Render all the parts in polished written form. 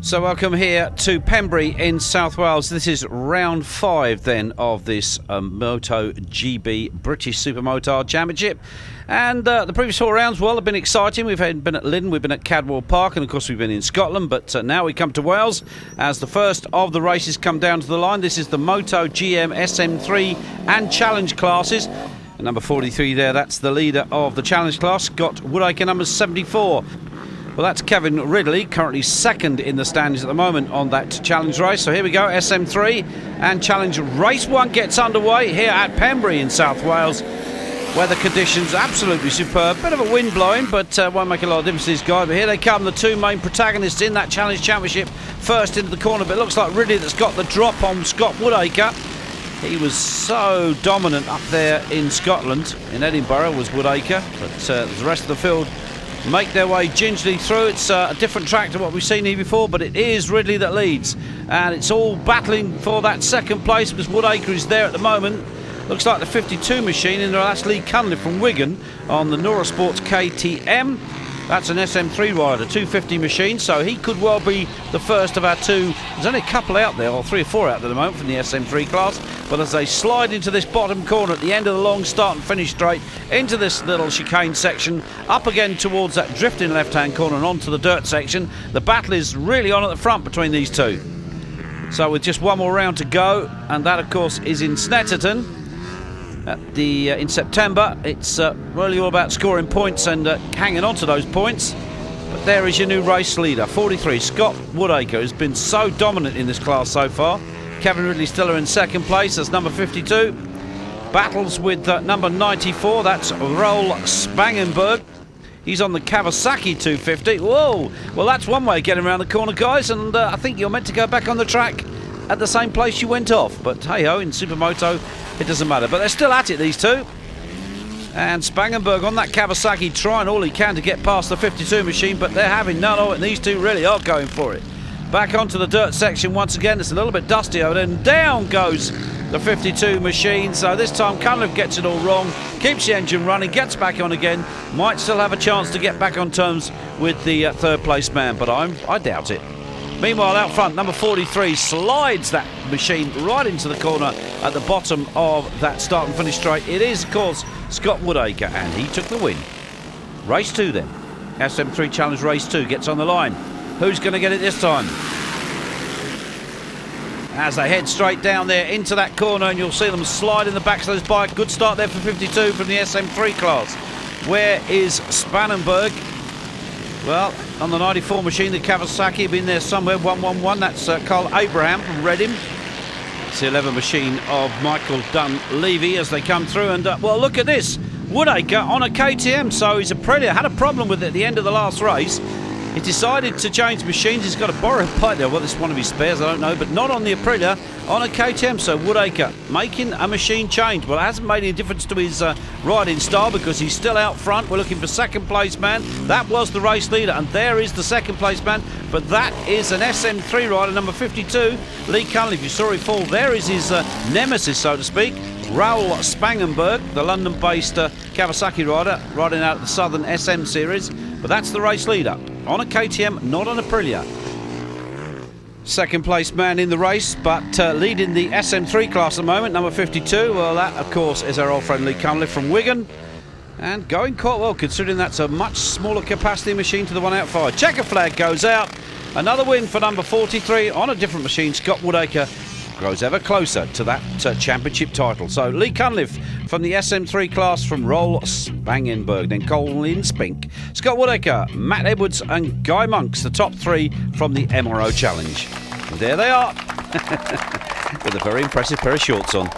So welcome here to Pembrey in South Wales. This is round 5 then of this MotoGB British Supermotard Championship. And the previous 4 rounds, well, have been exciting. We've been at Lynn, we've been at Cadwell Park, and of course we've been in Scotland. But now we come to Wales as the first of the races come down to the line. This is the MotoGM SM3 and Challenge classes. And number 43 there, that's the leader of the Challenge class, Scott Woodacre, number 74. Well, that's Kevin Ridley, currently second in the standings at the moment on that Challenge race. So here we go, SM3 and Challenge Race 1 gets underway here at Pembrey in South Wales. Weather conditions absolutely superb. Bit of a wind blowing, but won't make a lot of difference to these guys. But here they come, the two main protagonists in that Challenge Championship. First into the corner, but it looks like Ridley that's got the drop on Scott Woodacre. He was so dominant up there in Scotland. In Edinburgh was Woodacre, but the rest of the field make their way gingerly through. It's a different track to what we've seen here before, but it is Ridley that leads, and it's all battling for that second place because Woodacre is there at the moment. Looks like the 52 machine, and that's Lee Cunliffe from Wigan on the Nora Sports KTM. That's an SM3 rider, 250 machine, so he could well be the first of our two. There's only a couple out there, or 3 or 4 out there at the moment from the SM3 class. But as they slide into this bottom corner at the end of the long start and finish straight, into this little chicane section, up again towards that drifting left-hand corner and onto the dirt section, the battle is really on at the front between these two. So with just one more round to go, and that of course is in Snetterton. In September, it's really all about scoring points and hanging on to those points. But there is your new race leader, 43, Scott Woodacre, has been so dominant in this class so far. Kevin Ridley still in second place, that's number 52. Battles with number 94, that's Roel Spangenberg. He's on the Kawasaki 250. Whoa! Well, that's one way of getting around the corner, guys, and I think you're meant to go back on the track at the same place you went off. But hey-ho, in Supermoto, it doesn't matter. But they're still at it, these two. And Spangenberg on that Kawasaki trying all he can to get past the 52 machine, but they're having none of it, and these two really are going for it. Back onto the dirt section once again. It's a little bit dusty over there, and down goes the 52 machine. So this time Cunliffe gets it all wrong, keeps the engine running, gets back on again, might still have a chance to get back on terms with the third place man, but I doubt it. Meanwhile, out front, number 43 slides that machine right into the corner at the bottom of that start and finish straight. It is, of course, Scott Woodacre, and he took the win. Race 2 then. SM3 Challenge Race 2 gets on the line. Who's going to get it this time? As they head straight down there into that corner, and you'll see them slide in the back of those bike. Good start there for 52 from the SM3 class. Where is Spangenberg? Well, on the 94 machine, the Kawasaki, been there somewhere, 111. That's Carl Abraham from Reading. It's the 11 machine of Michael Dunn-Levy as they come through. And, well, look at this. Woodacre on a KTM, so he's Aprilia. Had a problem with it at the end of the last race. He decided to change machines. He's got a borrowed bike there. Well, this is one of his spares, I don't know, but not on the Aprilia, on a KTM. So Woodacre making a machine change. Well, it hasn't made any difference to his riding style because he's still out front. We're looking for second place man. That was the race leader, and there is the second place man. But that is an SM3 rider, number 52, Lee Cunliffe. You saw him fall. There is his nemesis, so to speak, Roel Spangenberg, the London-based Kawasaki rider, riding out of the Southern SM series. But that's the race leader on a KTM, not on Aprilia. Second place man in the race, but leading the SM3 class at the moment, number 52. Well, that, of course, is our old friend Lee Cunliffe from Wigan. And going quite well, considering that's a much smaller capacity machine to the one out five. Checker flag goes out. Another win for number 43 on a different machine. Scott Woodacre grows ever closer to that championship title. So Lee Cunliffe from the SM3 class from Roel Spangenberg, then Colin Spink, Scott Woodacre, Matt Edwards and Guy Monks, the top 3 from the MRO Challenge. And there they are, with a very impressive pair of shorts on.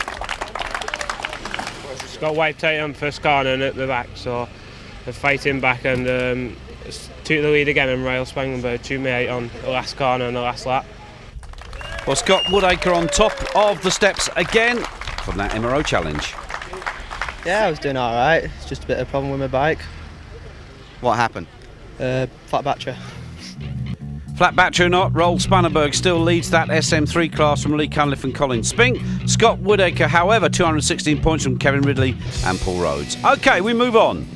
Got wiped out on first corner and at the back, so they're fighting back and took the lead again, and Roel Spangenberg took me out on the last corner and the last lap. Well, Scott Woodacre on top of the steps again from that MRO Challenge. Yeah, I was doing all right. It's just a bit of a problem with my bike. What happened? Flat battery. Flat battery or not, Roel Spangenberg still leads that SM3 class from Lee Cunliffe and Colin Spink. Scott Woodacre, however, 216 points from Kevin Ridley and Paul Rhodes. OK, we move on.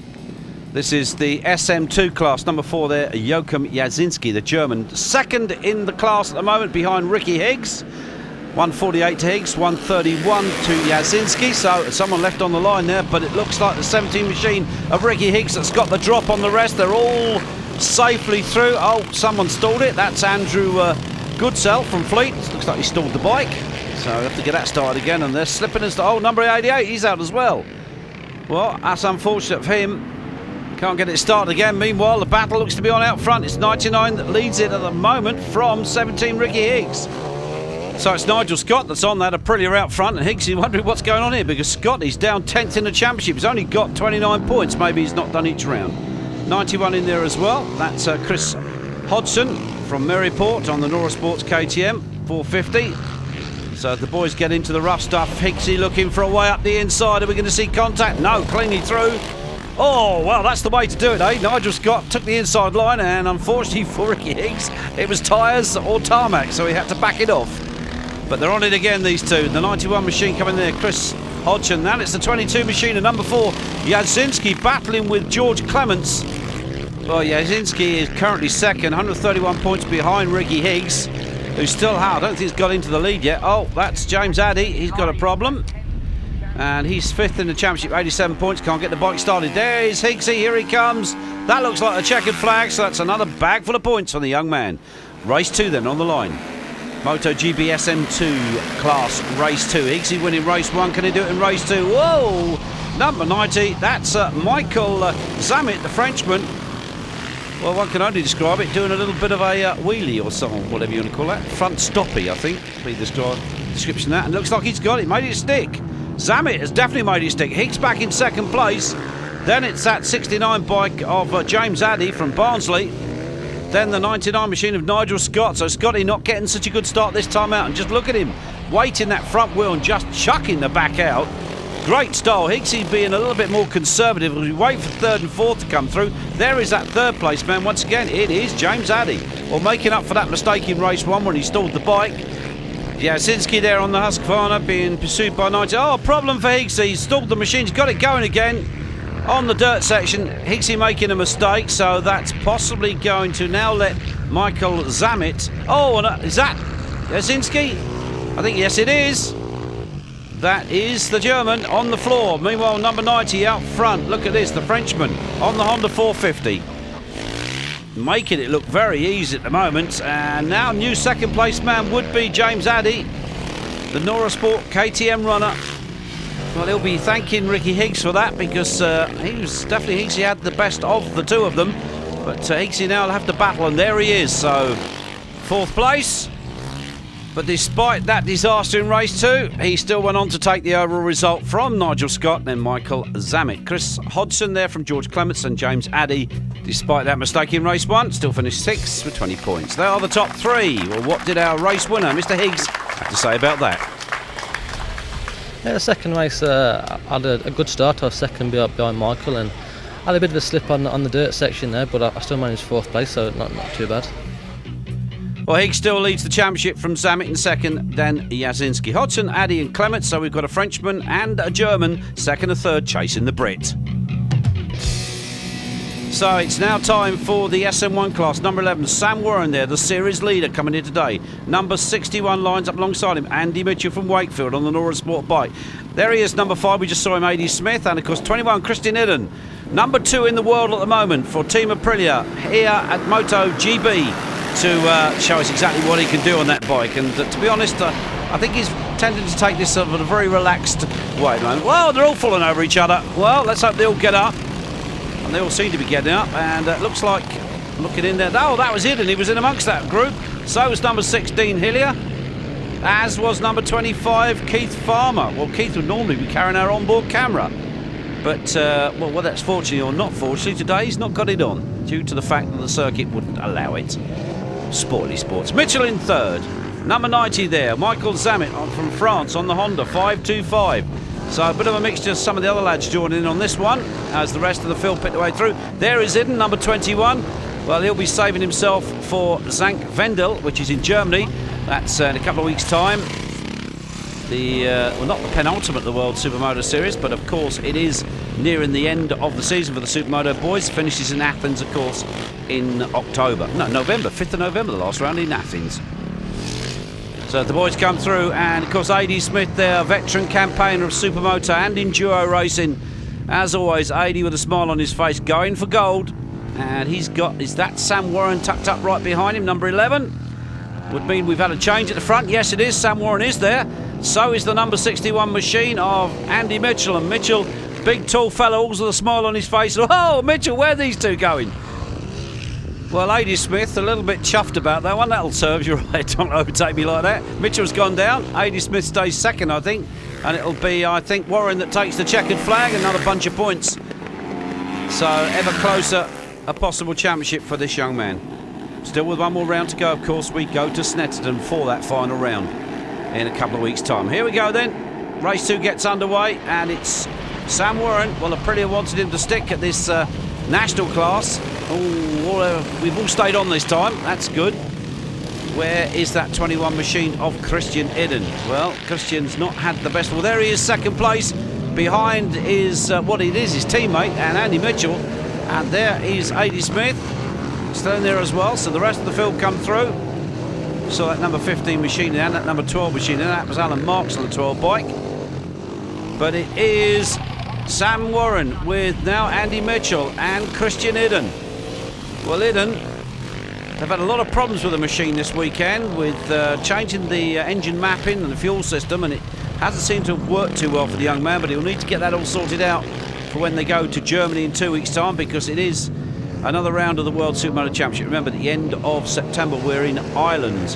This is the SM2 class, number 4 there, Joachim Jasinski, the German. Second in the class at the moment behind Ricky Higgs. 148 to Higgs, 131 to Jasinski. So someone left on the line there, but it looks like the 17 machine of Ricky Higgs that's got the drop on the rest. They're all safely through. Oh, someone stalled it. That's Andrew Goodsell from Fleet. Looks like he stalled the bike. So we have to get that started again. And they're slipping us. Oh, number 88, he's out as well. Well, that's unfortunate for him. Can't get it started again. Meanwhile, the battle looks to be on out front. It's 99 that leads it at the moment from 17 Ricky Higgs. So it's Nigel Scott that's on that Aprilia out front, and Higgs is wondering what's going on here because Scott is down 10th in the championship. He's only got 29 points. Maybe he's not done each round. 91 in there as well. That's Chris Hodgson from Maryport on the Nora Sports KTM 450. So the boys get into the rough stuff. Higgsy looking for a way up the inside. Are we going to see contact? No, cleanly through. Oh, well, that's the way to do it, eh? Nigel Scott took the inside line, and unfortunately for Ricky Higgs, it was tyres or tarmac, so he had to back it off. But they're on it again, these two. The 91 machine coming there, Chris Hodgson. Then it's the 22 machine, and number 4, Jasinski, battling with George Clements. Well, Jasinski is currently second, 131 points behind Ricky Higgs, who's still hard. I don't think he's got into the lead yet. Oh, that's James Addy. He's got a problem. And he's 5th in the championship, 87 points. Can't get the bike started. There's Higgsy. Here he comes. That looks like a checkered flag, so that's another bag full of points for the young man. Race 2 then on the line. MotoGB SM2 class, race 2. Higgsy winning race 1. Can he do it in race 2? Whoa! Number 90. That's Michael Zammit, the Frenchman. Well, one can only describe it doing a little bit of a wheelie or something, whatever you want to call that. Front stoppy, I think, be the description of that. And it looks like he's got it. Made it stick. Zammit has definitely made it stick. Higgs back in second place. Then it's that 69 bike of James Addy from Barnsley. Then the 99 machine of Nigel Scott. So Scotty not getting such a good start this time out. And just look at him weighting that front wheel and just chucking the back out. Great style. Higgsy being a little bit more conservative as we wait for 3rd and 4th to come through. There is that 3rd place man. Once again, it is James Addy. Or making up for that mistake in race 1 when he stalled the bike. Jasinski there on the Husqvarna being pursued by 90. Oh, problem for Higgsy. He's stalled the machine. He's got it going again on the dirt section. Higgsy making a mistake, so that's possibly going to now let Michael Zammit. Oh, and is that Jasinski? I think, yes, it is. That is the German on the floor. Meanwhile, number 90 out front. Look at this, the Frenchman on the Honda 450. Making it look very easy at the moment. And now new second place man would be James Addy, the Nora Sport KTM runner. Well, he'll be thanking Ricky Higgs for that because he was definitely Higgsy had the best of the two of them. But Higgsy now will have to battle, and there he is. So 4th place. But despite that disaster in race 2, he still went on to take the overall result from Nigel Scott and then Michael Zammit. Chris Hodgson there from George Clements and James Addy, despite that mistake in race 1, still finished 6th with 20 points. They are the top 3. Well, what did our race winner, Mr. Higgs, have to say about that? Yeah, the second race, I had a good start. I was second behind Michael and I had a bit of a slip on the dirt section there, but I still managed 4th place, so not too bad. Well, Higgs still leads the championship from Zammit in second, then Jasinski. Hodgson, Addy and Clement, so we've got a Frenchman and a German, second and third, chasing the Brit. So it's now time for the SM1 class. Number 11, Sam Warren there, the series leader coming in today. Number 61 lines up alongside him, Andy Mitchell from Wakefield on the Nora Sport bike. There he is, number 5, we just saw him, A.D. Smith, and of course 21, Christian Idden. Number 2 in the world at the moment for Team Aprilia here at MotoGB to show us exactly what he can do on that bike. And to be honest, I think he's tending to take this in a very relaxed way at the moment. Well, they're all falling over each other. Well, let's hope they all get up. And they all seem to be getting up, and it looks like, looking in there, oh, that was it, and he was in amongst that group. So was number 16, Hillier, as was number 25, Keith Farmer. Well, Keith would normally be carrying our onboard camera, but, well, whether that's fortunately or not fortunately, today he's not got it on, due to the fact that the circuit wouldn't allow it. Sporty sports. Mitchell in third, number 90 there, Michael Zammit from France on the Honda 525. So a bit of a mixture. Some of the other lads joining in on this one as the rest of the field pick their way through. There is Idden, number 21. Well, he'll be saving himself for Zank Vendel, which is in Germany. That's in a couple of weeks' time. Well, not the penultimate of the World Supermoto Series, but of course it is nearing the end of the season for the Supermoto boys. Finishes in Athens, of course, in October. No, November, 5th of November, the last round in Athens. So the boys come through, and of course A.D. Smith there, veteran campaigner of Supermoto and enduro racing. As always, A.D. with a smile on his face, going for gold. And is that Sam Warren tucked up right behind him, number 11? Would mean we've had a change at the front. Yes, it is. Sam Warren is there. So is the number 61 machine of Andy Mitchell. And Mitchell, big tall fellow, always with a smile on his face. Oh, Mitchell, where are these two going? Well, A.D. Smith, a little bit chuffed about that one. That'll serve you right. Don't overtake me like that. Mitchell's gone down. A.D. Smith stays second, I think. And it'll be, I think, Warren that takes the checkered flag. Another bunch of points. So, ever closer, a possible championship for this young man. Still with one more round to go, of course, we go to Snetterton for that final round in a couple of weeks' time. Here we go then. Race 2 gets underway, and it's Sam Warren. Well, Aprilia wanted him to stick at this national class. We've all stayed on this time. That's good. Where is that 21 machine of Christian Idden? Well, Christian's not had the best. Well, there he is, second place. Behind is what it is, his teammate, and Andy Mitchell. And there is A.D. Smith. Still in there as well, so the rest of the field come through. So that number 15 machine and that number 12 machine, and that was Alan Marks on the 12 bike. But it is Sam Warren with now Andy Mitchell and Christian Idden. Well, Idden, they've had a lot of problems with the machine this weekend with changing the engine mapping and the fuel system, and it hasn't seemed to have worked too well for the young man, but he'll need to get that all sorted out for when they go to Germany in 2 weeks' time, because it is another round of the World Supermoto Championship. Remember, at the end of September, we're in Ireland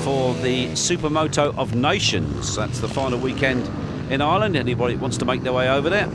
for the Supermoto of Nations. That's the final weekend in Ireland. Anybody that wants to make their way over there.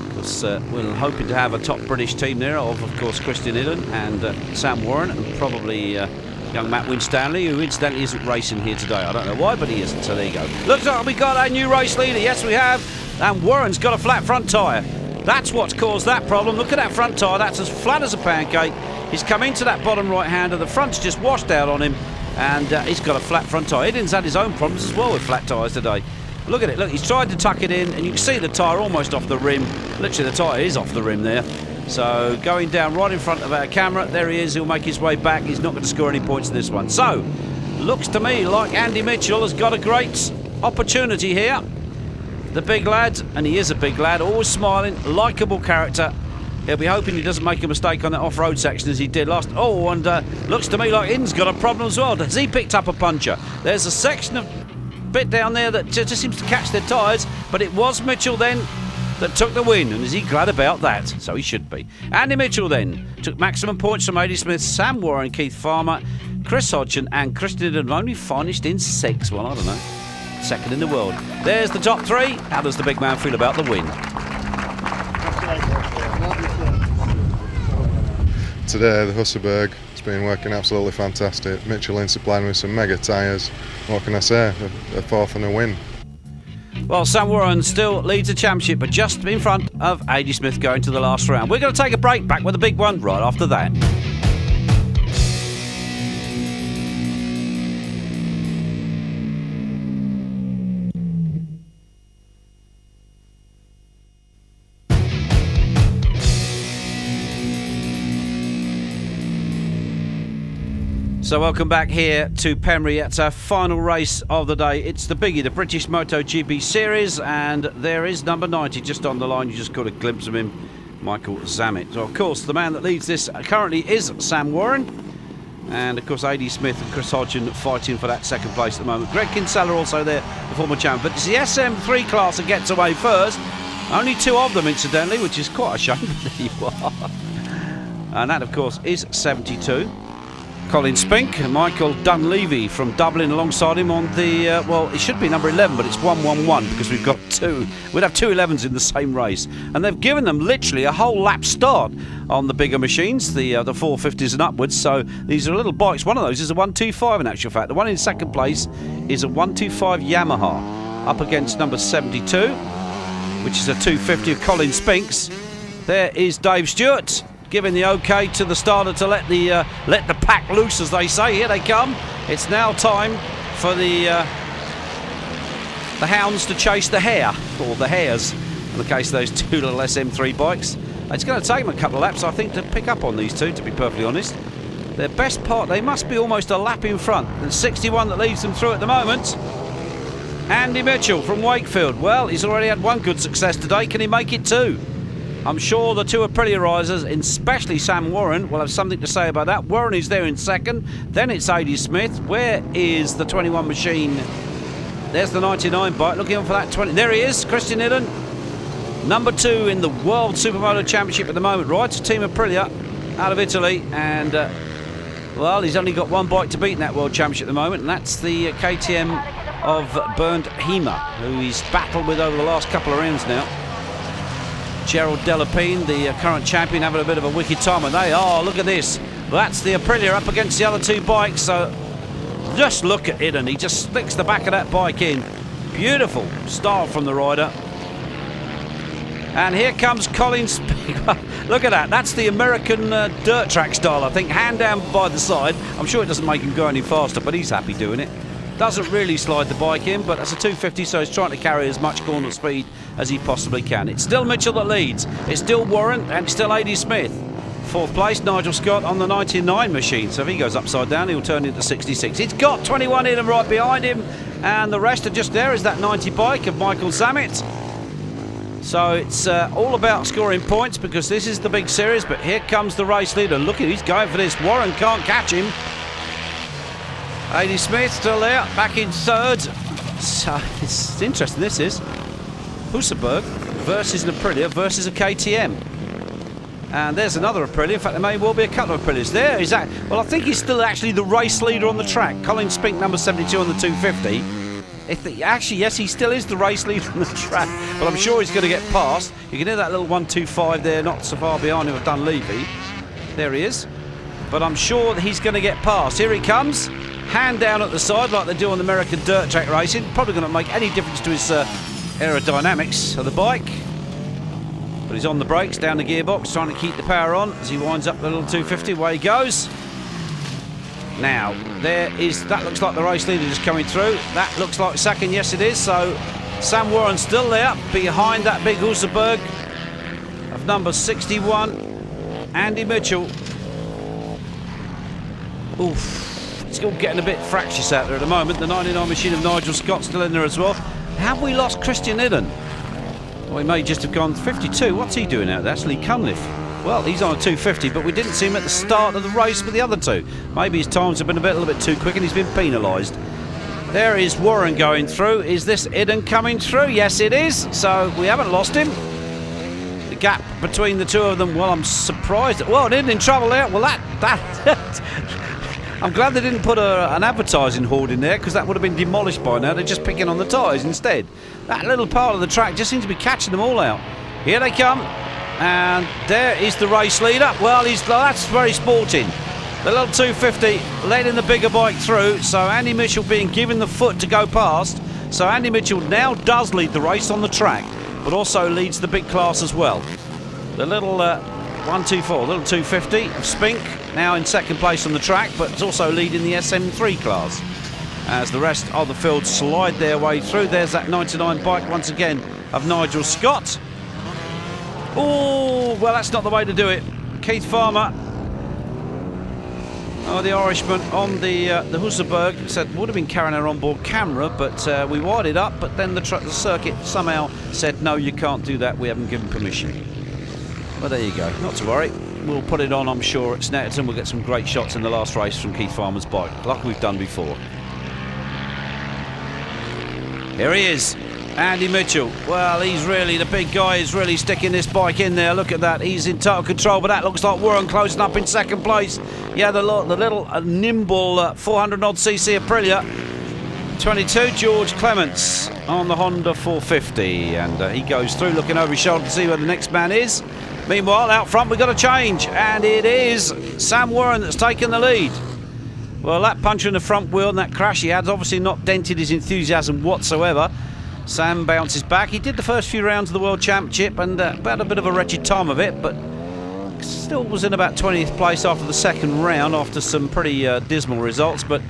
Because we're hoping to have a top British team there of course, Christian Idden and Sam Warren, and probably young Matt Winstanley, who incidentally isn't racing here today. I don't know why, but he isn't, so there you go. Looks like we got a new race leader. Yes, we have. And Warren's got a flat front tyre. That's what's caused that problem. Look at that front tyre. That's as flat as a pancake. He's come into that bottom right-hander. The front's just washed out on him, and he's got a flat front tyre. Idden's had his own problems as well with flat tyres today. Look at it. Look, he's tried to tuck it in, and you can see the tyre almost off the rim. Literally, the tyre is off the rim there. So, going down right in front of our camera. There he is. He'll make his way back. He's not going to score any points in this one. So, looks to me like Andy Mitchell has got a great opportunity here. The big lad, and he is a big lad, always smiling, likeable character. He'll be hoping he doesn't make a mistake on that off-road section as he did last. Oh, and looks to me like Idden's got a problem as well. Has he picked up a puncher? There's a section of bit down there that just seems to catch their tyres, but it was Mitchell then that took the win, and is he glad about that? So he should be. Andy Mitchell then took maximum points from A.D. Smith, Sam Warren, Keith Farmer, Chris Hodgson, and Christian Idden only finished in 6th. Well, I don't know. Second in the world. There's the top 3. How does the big man feel about the win? Today, the Husaberg has been working absolutely fantastic. Mitchell in supplying with some mega tyres. What can I say? A 4th and a win. Well, Sam Warren still leads the championship, but just in front of A.D. Smith going to the last round. We're going to take a break. Back with the big one right after that. So welcome back here to Pembrey. It's our final race of the day. It's the biggie, the British MotoGB Series, and there is number 90 just on the line. You just got a glimpse of him, Michael Zammit. So of course, the man that leads this currently is Sam Warren, and of course A.D. Smith and Chris Hodgson fighting for that second place at the moment. Greg Kinsella also there, the former champion. But it's the SM3 class that gets away first. Only 2 of them, incidentally, which is quite a shame. But there you are. And that, of course, is 72. Colin Spink and Michael Dunleavy from Dublin alongside him on the, well, it should be number 11, but it's 111 because we've got 2. We'd have 2 11s in the same race. And they've given them literally a whole lap start on the bigger machines, the 450s and upwards. So these are little bikes. One of those is a 125 in actual fact. The one in second place is a 125 Yamaha up against number 72, which is a 250 of Colin Spinks. There is Dave Stewart, giving the okay to the starter to let the pack loose, as they say. Here they come. It's now time for the hounds to chase the hare, or the hares. in the case of those two little SM3 bikes. It's going to take them a couple of laps, I think, to pick up on these two, to be perfectly honest. Their best part, they must be almost a lap in front. And 61 that leads them through at the moment. Andy Mitchell from Wakefield. Well, he's already had one good success today. Can he make it two? I'm sure the two Aprilia risers, especially Sam Warren, will have something to say about that. Warren is there in second. Then it's A.D. Smith. Where is the 21 machine? There's the 99 bike. Looking on for that 20. There he is, Christian Hidden. Number 2 in the World Supermoto Championship at the moment. Rides for Team Aprilia out of Italy. And, well, he's only got one bike to beat in that World Championship at the moment. And that's the KTM of Bernd Hema, who he's battled with over the last couple of rounds now. Gerald Delapine, the current champion, having a bit of a wicked time, and they are. Look at this. That's the Aprilia up against the other two bikes. So just look at it, and he just sticks the back of that bike in. Beautiful style from the rider. And here comes Colin Spink. Look at that. That's the American dirt track style, I think. Hand down by the side. I'm sure it doesn't make him go any faster, but he's happy doing it. Doesn't really slide the bike in, but that's a 250, so he's trying to carry as much corner speed as he possibly can. It's still Mitchell that leads. It's still Warren, and it's still A.D. Smith. Fourth place, Nigel Scott on the 99 machine. So if he goes upside down, he'll turn into 66. He's got 21 in and right behind him, and the rest are just there. Is that 90 bike of Michael Zammit. So it's all about scoring points, because this is the big series. But here comes the race leader. Look at, he's going for this. Warren can't catch him. A.D. Smith still there, back in third. So it's interesting, this is. Husaberg versus an Aprilia versus a KTM. And there's another Aprilia. In fact, there may well be a couple of Aprilias. There is that. Well, I think he's still actually the race leader on the track. Colin Spink, number 72 on the 250. Actually, yes, he still is the race leader on the track. But I'm sure he's going to get past. You can hear that little 125 there, not so far behind him of Dunleavy. There he is. But I'm sure that he's going to get past. Here he comes. Hand down at the side like they do on the American dirt track racing. Probably going to make any difference to his aerodynamics of the bike. But he's on the brakes, down the gearbox, trying to keep the power on as he winds up the little 250. Away he goes. Now, that looks like the race leader just coming through. That looks like second, yes it is. So Sam Warren still there, behind that big Husaberg of number 61. Andy Mitchell. Oof. It's all getting a bit fractious out there at the moment. The 99 machine of Nigel Scott still in there as well. Have we lost Christian Hidden? Well, he may just have gone 52. What's he doing out there? Actually, Cunliffe. Well, he's on a 250, but we didn't see him at the start of the race with the other two. Maybe his times have been a little bit too quick and he's been penalised. There is Warren going through. Is this Hidden coming through? Yes, it is. So we haven't lost him. The gap between the two of them, well, I'm surprised. Well, Hidden in trouble there. Well, that I'm glad they didn't put an advertising hoard in there, because that would have been demolished by now. They're just picking on the tyres instead. That little part of the track just seems to be catching them all out. Here they come, and there is the race leader. Well, that's very sporting. The little 250 letting the bigger bike through, so Andy Mitchell being given the foot to go past. So Andy Mitchell now does lead the race on the track, but also leads the big class as well. The little 124, little 250 of Spink, now in second place on the track, but it's also leading the SM3 class as the rest of the field slide their way through. There's that 99 bike once again of Nigel Scott. Oh, well, that's not the way to do it. Keith Farmer, the Irishman on the Husaberg, said would have been carrying our onboard camera, but we wired it up, but then the circuit somehow said no, you can't do that, we haven't given permission. Well, there you go, not to worry. We'll put it on, I'm sure, at Snetterton. We'll get some great shots in the last race from Keith Farmer's bike, like we've done before. Here he is, Andy Mitchell. Well, he's really, the big guy is really sticking this bike in there. Look at that, he's in total control, but that looks like Warren closing up in second place. Yeah, the little nimble 400-odd cc Aprilia. 22, George Clements on the Honda 450, and he goes through looking over his shoulder to see where the next man is. Meanwhile, out front we've got a change, and it is Sam Warren that's taken the lead. Well, that puncher in the front wheel and that crash he had obviously not dented his enthusiasm whatsoever. Sam bounces back. He did the first few rounds of the World Championship and had a bit of a wretched time of it, but still was in about 20th place after the second round, after some pretty dismal results, but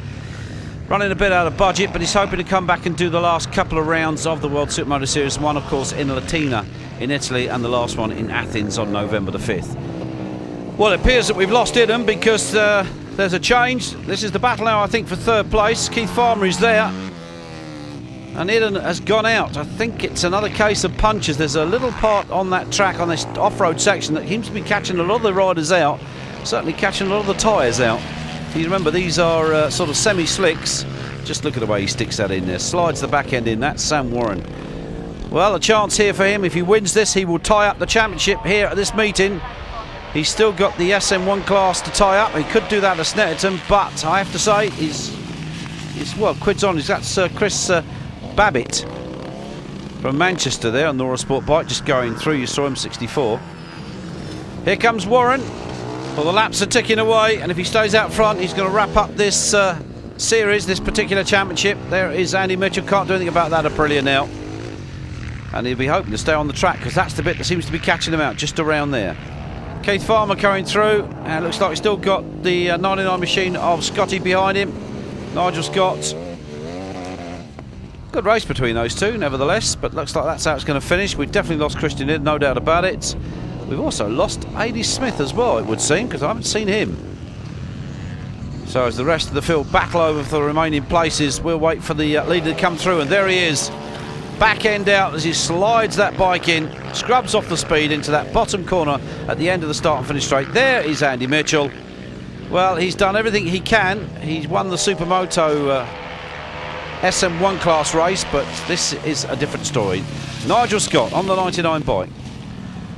running a bit out of budget, but he's hoping to come back and do the last couple of rounds of the World Supermoto Series. One, of course, in Latina in Italy and the last one in Athens on November the 5th. Well, it appears that we've lost Idham because there's a change. This is the battle now, I think, for third place. Keith Farmer is there. And Idham has gone out. I think it's another case of punches. There's a little part on that track, on this off-road section, that seems to be catching a lot of the riders out. Certainly catching a lot of the tyres out. You remember, these are sort of semi-slicks. Just look at the way he sticks that in there. Slides the back end in. That's Sam Warren. Well, a chance here for him. If he wins this, he will tie up the championship here at this meeting. He's still got the SM1 class to tie up. He could do that at Snetterton, but I have to say, he's well, quids on. That's Chris Babbitt from Manchester there on the Nora Sport bike, just going through. You saw him, 64. Here comes Warren. Well, the laps are ticking away, and if he stays out front, he's going to wrap up this series, this particular championship. There is Andy Mitchell. Can't do anything about that Aprilia now, and he'll be hoping to stay on the track because that's the bit that seems to be catching him out, just around there. Keith Farmer coming through, and looks like he's still got the 99 machine of Scotty behind him. Nigel Scott. Good race between those two, nevertheless, but looks like that's how it's going to finish. We've definitely lost Christian Id, no doubt about it. We've also lost A.D. Smith as well, it would seem, because I haven't seen him. So as the rest of the field battle over for the remaining places, we'll wait for the leader to come through, and there he is. Back end out as he slides that bike in, scrubs off the speed into that bottom corner at the end of the start and finish straight. There is Andy Mitchell. Well, he's done everything he can. He's won the Supermoto SM1 class race, but this is a different story. Nigel Scott on the 99 bike.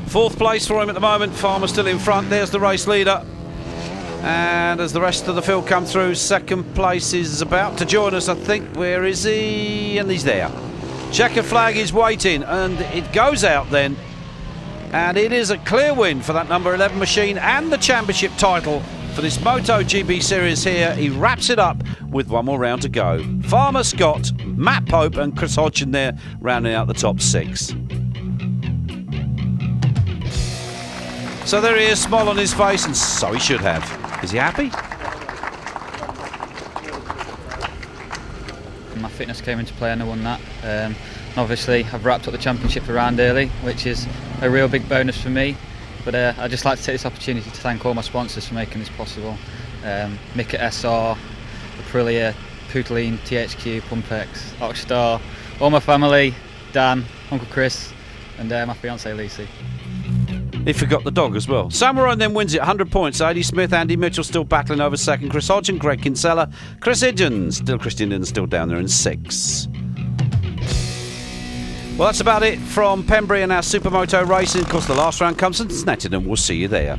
Fourth place for him at the moment. Farmer still in front. There's the race leader. And as the rest of the field come through, second place is about to join us, I think. Where is he? And he's there. Checker flag is waiting, and it goes out then. And it is a clear win for that number 11 machine and the championship title for this MotoGB series here. He wraps it up with one more round to go. Farmer, Scott, Matt Pope and Chris Hodgson there rounding out the top 6. So there he is, smile on his face, and so he should have. Is he happy? My fitness came into play and I won that. And obviously I've wrapped up the championship around early, which is a real big bonus for me. But I'd just like to take this opportunity to thank all my sponsors for making this possible. Mick at SR, Aprilia, Poutine, THQ, Pumpex, Oxstar, all my family, Dan, Uncle Chris and my fiancée Lucy. He forgot the dog as well. Sam Warren then wins it, 100 points. A.D. Smith, Andy Mitchell still battling over second. Chris Hodgson, Greg Kinsella, Chris Idgen, Christian Idgen still down there in 6. Well, that's about it from Pembrey and our Supermoto racing. Of course, the last round comes from Snetterton. We'll see you there.